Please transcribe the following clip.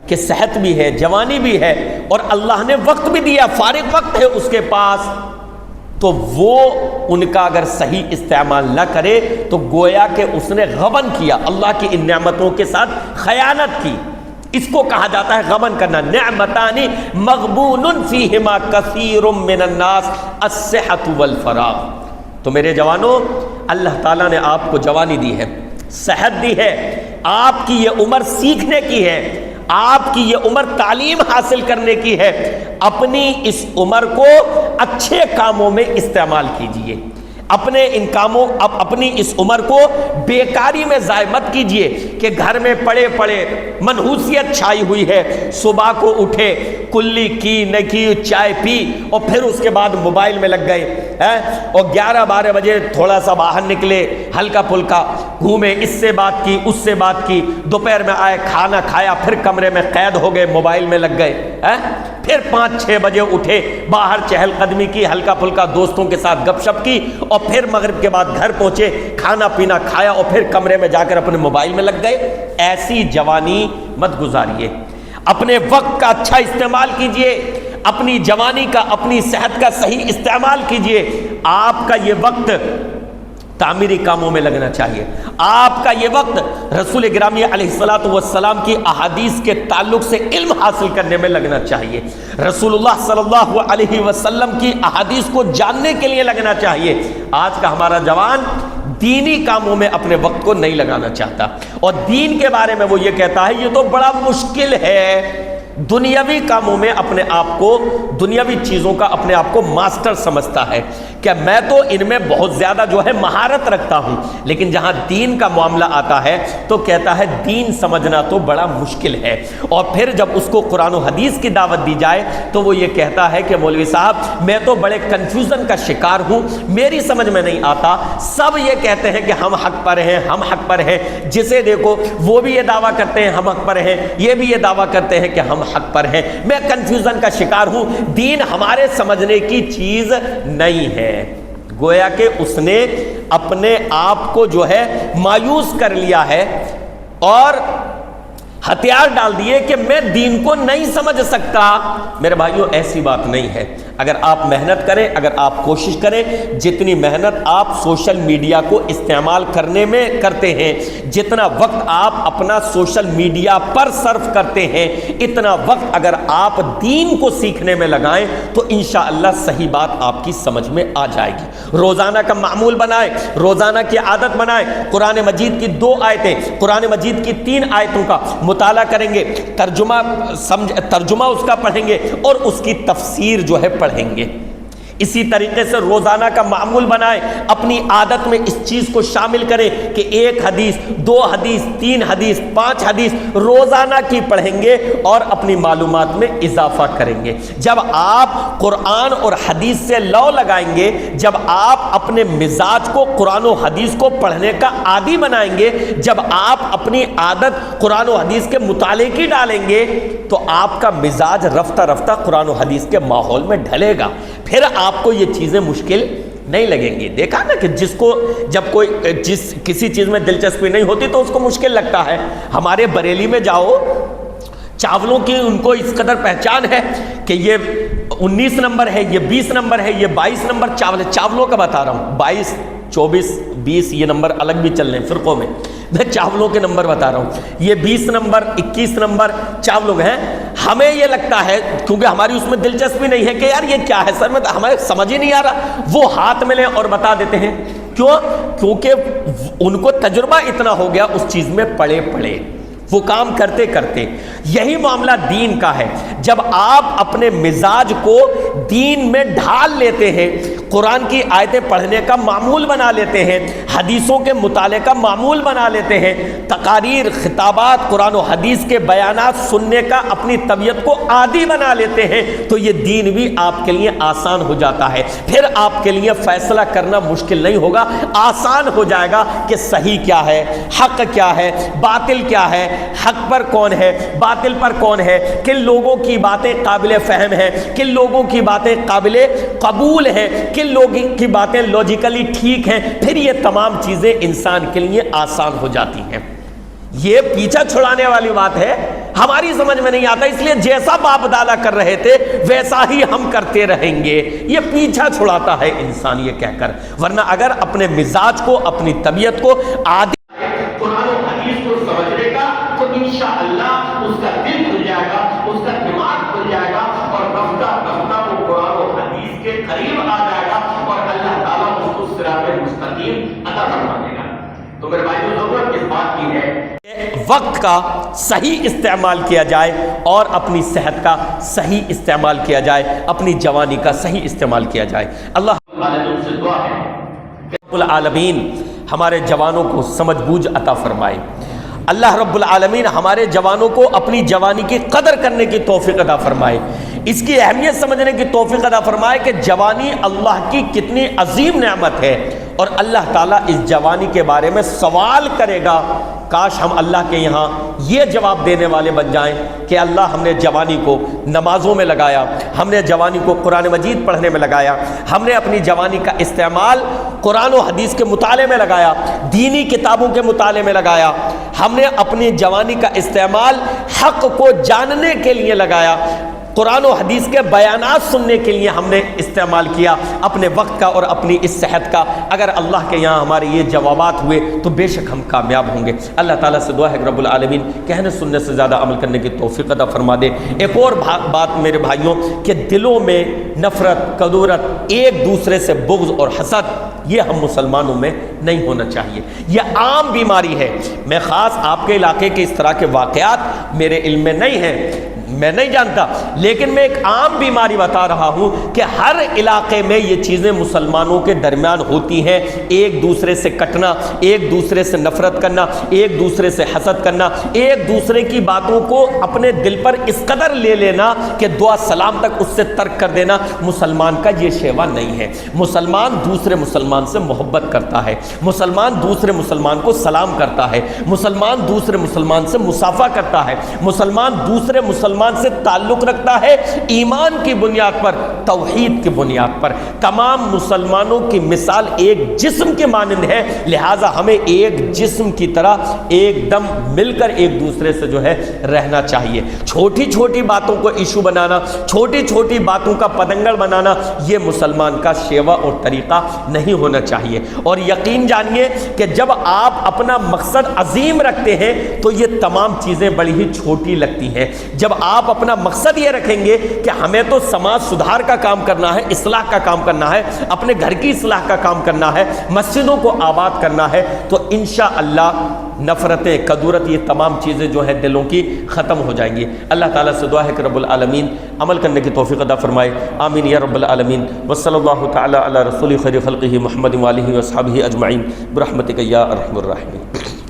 کہ صحت بھی ہے، جوانی بھی ہے، اور اللہ نے وقت بھی دیا، فارغ وقت ہے اس کے پاس، تو وہ ان کا اگر صحیح استعمال نہ کرے تو گویا کہ اس نے غبن کیا، اللہ کی ان نعمتوں کے ساتھ خیانت کی۔ اس کو کہا جاتا ہے غبن کرنا۔ نعمتان مغبون فیہما کثیر من الناس الصحۃ والفراغ۔ تو میرے جوانوں، اللہ تعالیٰ نے آپ کو جوانی دی ہے، صحت دی ہے، آپ کی یہ عمر سیکھنے کی ہے، آپ کی یہ عمر تعلیم حاصل کرنے کی ہے، اپنی اس عمر کو اچھے کاموں میں استعمال کیجئے، اپنے ان کاموں، اپنی اس عمر کو بیکاری میں ضائع مت کیجئے کہ گھر میں پڑے پڑے منحوسیت چھائی ہوئی ہے، صبح کو اٹھے، کلی کی نہ کی، چائے پی، اور پھر اس کے بعد موبائل میں لگ گئے، اور 11-12 بجے تھوڑا سا باہر نکلے، ہلکا پھلکا گھومے، اس سے بات کی، اس سے بات کی، دوپہر میں آئے، کھانا کھایا، پھر کمرے میں قید ہو گئے، موبائل میں لگ گئے، پھر 5-6 بجے اٹھے، باہر چہل قدمی کی، ہلکا پھلکا دوستوں کے ساتھ گپ شپ کی، اور پھر مغرب کے بعد گھر پہنچے، کھانا پینا کھایا، اور پھر کمرے میں جا کر اپنے موبائل میں لگ گئے۔ ایسی جوانی مت گزاریے، اپنے وقت کا اچھا استعمال کیجئے، اپنی جوانی کا، اپنی صحت کا صحیح استعمال کیجئے۔ آپ کا یہ وقت تعمیری کاموں میں لگنا چاہیے، آپ کا یہ وقت رسول گرامی علیہ الصلوۃ والسلام کی احادیث کے تعلق سے علم حاصل کرنے میں لگنا چاہیے، رسول اللہ صلی اللہ علیہ وسلم کی احادیث کو جاننے کے لیے لگنا چاہیے۔ آج کا ہمارا جوان دینی کاموں میں اپنے وقت کو نہیں لگانا چاہتا، اور دین کے بارے میں وہ یہ کہتا ہے یہ تو بڑا مشکل ہے۔ دنیاوی کاموں میں اپنے آپ کو، دنیاوی چیزوں کا اپنے آپ کو ماسٹر سمجھتا ہے کہ میں تو ان میں بہت زیادہ جو ہے مہارت رکھتا ہوں، لیکن جہاں دین کا معاملہ آتا ہے تو کہتا ہے دین سمجھنا تو بڑا مشکل ہے۔ اور پھر جب اس کو قرآن و حدیث کی دعوت دی جائے تو وہ یہ کہتا ہے کہ مولوی صاحب میں تو بڑے کنفیوژن کا شکار ہوں، میری سمجھ میں نہیں آتا، سب یہ کہتے ہیں کہ ہم حق پر ہیں، ہم حق پر ہیں، جسے دیکھو وہ بھی یہ دعویٰ کرتے ہیں ہم حق پر ہیں، یہ بھی یہ دعویٰ کرتے ہیں کہ ہم حق پر ہیں، میں کنفیوژن کا شکار ہوں، دین ہمارے سمجھنے کی چیز نہیں ہے۔ گویا کہ اس نے اپنے آپ کو جو ہے مایوس کر لیا ہے، اور ہتھیار ڈال دیے کہ میں دین کو نہیں سمجھ سکتا۔ میرے بھائیوں، ایسی بات نہیں ہے۔ اگر آپ محنت کریں، اگر آپ کوشش کریں، جتنی محنت آپ سوشل میڈیا کو استعمال کرنے میں کرتے ہیں، جتنا وقت آپ اپنا سوشل میڈیا پر صرف کرتے ہیں، اتنا وقت اگر آپ دین کو سیکھنے میں لگائیں تو انشاءاللہ صحیح بات آپ کی سمجھ میں آ جائے گی۔ روزانہ کا معمول بنائیں، روزانہ کی عادت بنائیں، قرآن مجید کی 2 آیتیں، قرآن مجید کی 3 آیتوں کا مطالعہ کریں گے، ترجمہ اس کا پڑھیں گے، اور اس کی تفسیر جو ہے پڑھیں گے۔ اسی طریقے سے روزانہ کا معمول بنائیں، اپنی عادت میں اس چیز کو شامل کریں کہ 1 حدیث، 2 حدیث، 3 حدیث، 5 حدیث روزانہ کی پڑھیں گے اور اپنی معلومات میں اضافہ کریں گے۔ جب آپ قرآن اور حدیث سے لو لگائیں گے، جب آپ اپنے مزاج کو قرآن و حدیث کو پڑھنے کا عادی بنائیں گے، جب آپ اپنی عادت قرآن و حدیث کے مطالعے کی ڈالیں گے، تو آپ کا مزاج رفتہ رفتہ قرآن و حدیث کے ماحول میں ڈھلے گا، پھر آپ کو یہ چیزیں مشکل نہیں لگیں گی۔ دیکھا نا کہ جس کو جب کوئی کسی چیز میں دلچسپی نہیں ہوتی تو اس کو مشکل لگتا ہے۔ ہمارے بریلی میں جاؤ، چاولوں کی ان کو اس قدر پہچان ہے کہ یہ 19 نمبر ہے، یہ 20 نمبر ہے، یہ 22 نمبر چاول ہے۔ چاولوں کا بتا رہا ہوں، 22، 24، 20 یہ نمبر الگ بھی چل رہے ہیں فرقوں میں، میں چاولوں کے نمبر بتا رہا ہوں۔ یہ 20 نمبر، 21 نمبر چاولوں ہیں۔ ہمیں یہ لگتا ہے کیونکہ ہماری اس میں دلچسپی نہیں ہے کہ یار یہ کیا ہے سر، میں ہمیں سمجھ ہی نہیں آ رہا، وہ ہاتھ میں لیں اور بتا دیتے ہیں۔ کیوں؟ کیونکہ ان کو تجربہ اتنا ہو گیا اس چیز میں پڑے پڑے، وہ کام کرتے کرتے۔ یہی معاملہ دین کا ہے۔ جب آپ اپنے مزاج کو دین میں ڈھال لیتے ہیں، قرآن کی آیتیں پڑھنے کا معمول بنا لیتے ہیں، حدیثوں کے مطالعے کا معمول بنا لیتے ہیں، تقاریر، خطابات، قرآن و حدیث کے بیانات سننے کا اپنی طبیعت کو عادی بنا لیتے ہیں، تو یہ دین بھی آپ کے لیے آسان ہو جاتا ہے۔ پھر آپ کے لیے فیصلہ کرنا مشکل نہیں ہوگا، آسان ہو جائے گا کہ صحیح کیا ہے، حق کیا ہے، باطل کیا ہے، حق پر کون ہے، باطل پر کون ہے، کن لوگوں کی باتیں قابل فہم ہیں، کن لوگوں کی باتیں قابل قبول ہیں، کن لوگوں کی باتیں لاجیکلی ٹھیک ہیں۔ پھر یہ تمام چیزیں انسان کے لیے آسان ہو جاتی ہیں۔ یہ پیچھا چھڑانے والی بات ہے، ہماری سمجھ میں نہیں آتا، اس لیے جیسا باپ دادا کر رہے تھے ویسا ہی ہم کرتے رہیں گے، یہ پیچھا چھڑاتا ہے انسان یہ کہہ کر۔ ورنہ اگر اپنے مزاج کو، اپنی طبیعت کو عادی قرآن و حدیث کو سمجھنے کا، تو انشاءاللہ اس کا دل کھل جائے گا، اس کا دماغ کھل جائے گا، اور رفتہ رفتہ وہ قرآن و حدیث کے قریب آ جائے گا، اور اللہ تعالیٰ اس کو صراط مستقیم عطا فرما دے گا۔ تو میرے بھائیو، ضرورت اس بات کی ہے وقت کا صحیح استعمال کیا جائے، اور اپنی صحت کا صحیح استعمال کیا جائے، اپنی جوانی کا صحیح استعمال کیا جائے۔ اللہ العالمین سے دعا ہے کہ رب العالمین ہمارے جوانوں کو سمجھ بوجھ عطا فرمائے۔ اللہ رب العالمین ہمارے جوانوں کو اپنی جوانی کی قدر کرنے کی توفیق عطا فرمائے، اس کی اہمیت سمجھنے کی توفیق عطا فرمائے کہ جوانی اللہ کی کتنی عظیم نعمت ہے، اور اللہ تعالیٰ اس جوانی کے بارے میں سوال کرے گا۔ کاش ہم اللہ کے یہاں یہ جواب دینے والے بن جائیں کہ اللہ ہم نے جوانی کو نمازوں میں لگایا، ہم نے جوانی کو قرآن مجید پڑھنے میں لگایا، ہم نے اپنی جوانی کا استعمال قرآن و حدیث کے مطالعے میں لگایا، دینی کتابوں کے مطالعے میں لگایا، ہم نے اپنی جوانی کا استعمال حق کو جاننے کے لیے لگایا، قرآن و حدیث کے بیانات سننے کے لیے ہم نے استعمال کیا اپنے وقت کا اور اپنی اس صحت کا۔ اگر اللہ کے یہاں ہمارے یہ جوابات ہوئے تو بے شک ہم کامیاب ہوں گے۔ اللہ تعالیٰ سے دعا ہے کہ رب العالمین کہنے سننے سے زیادہ عمل کرنے کی توفیق عطا فرما دے۔ ایک اور بات میرے بھائیوں، کہ دلوں میں نفرت، کدورت، ایک دوسرے سے بغض اور حسد، یہ ہم مسلمانوں میں نہیں ہونا چاہیے۔ یہ عام بیماری ہے۔ میں خاص آپ کے علاقے کے اس طرح کے واقعات میرے علم میں نہیں ہیں، میں نہیں جانتا، لیکن میں ایک عام بیماری بتا رہا ہوں کہ ہر علاقے میں یہ چیزیں مسلمانوں کے درمیان ہوتی ہیں، ایک دوسرے سے کٹنا، ایک دوسرے سے نفرت کرنا، ایک دوسرے سے حسد کرنا، ایک دوسرے کی باتوں کو اپنے دل پر اس قدر لے لینا کہ دعا سلام تک اس سے ترک کر دینا۔ مسلمان کا یہ شیوا نہیں ہے۔ مسلمان دوسرے مسلمان سے محبت کرتا ہے، مسلمان دوسرے مسلمان کو سلام کرتا ہے، مسلمان دوسرے مسلمان سے مصافحہ کرتا ہے، مسلمان دوسرے مسلمان سے تعلق رکھتا ہے ایمان کی بنیاد پر، توحید کی بنیاد پر۔ تمام مسلمانوں کی مثال ایک جسم کے مانند ہے، لہٰذا ہمیں ایک جسم کی طرح ایک دم مل کر ایک دوسرے سے جو ہے رہنا چاہیے۔ چھوٹی چھوٹی باتوں کو ایشو بنانا، چھوٹی چھوٹی باتوں کا پتنگڑ بنانا، یہ مسلمان کا شیوا اور طریقہ نہیں ہونا چاہیے۔ اور یقین جانیے کہ جب آپ اپنا مقصد عظیم رکھتے ہیں تو یہ تمام چیزیں بڑی ہی چھوٹی لگتی ہیں۔ جب آپ اپنا مقصد یہ رکھیں گے کہ ہمیں تو سماج سدھار کا کام کرنا ہے، اصلاح کا کام کرنا ہے، اپنے گھر کی اصلاح کا کام کرنا ہے، مسجدوں کو آباد کرنا ہے، تو انشاءاللہ نفرتیں، کدورت، یہ تمام چیزیں جو ہے دلوں کی ختم ہو جائیں گی۔ اللہ تعالیٰ سے دعا ہے کہ رب العالمین عمل کرنے کی توفیق عطا فرمائے، آمین یا رب العالمین۔ وصلی اللہ تعالیٰ علی رسول خیر خلقہ محمد وآلہ وصحبہ اجمعین برحمتک یا ارحم الراحمین۔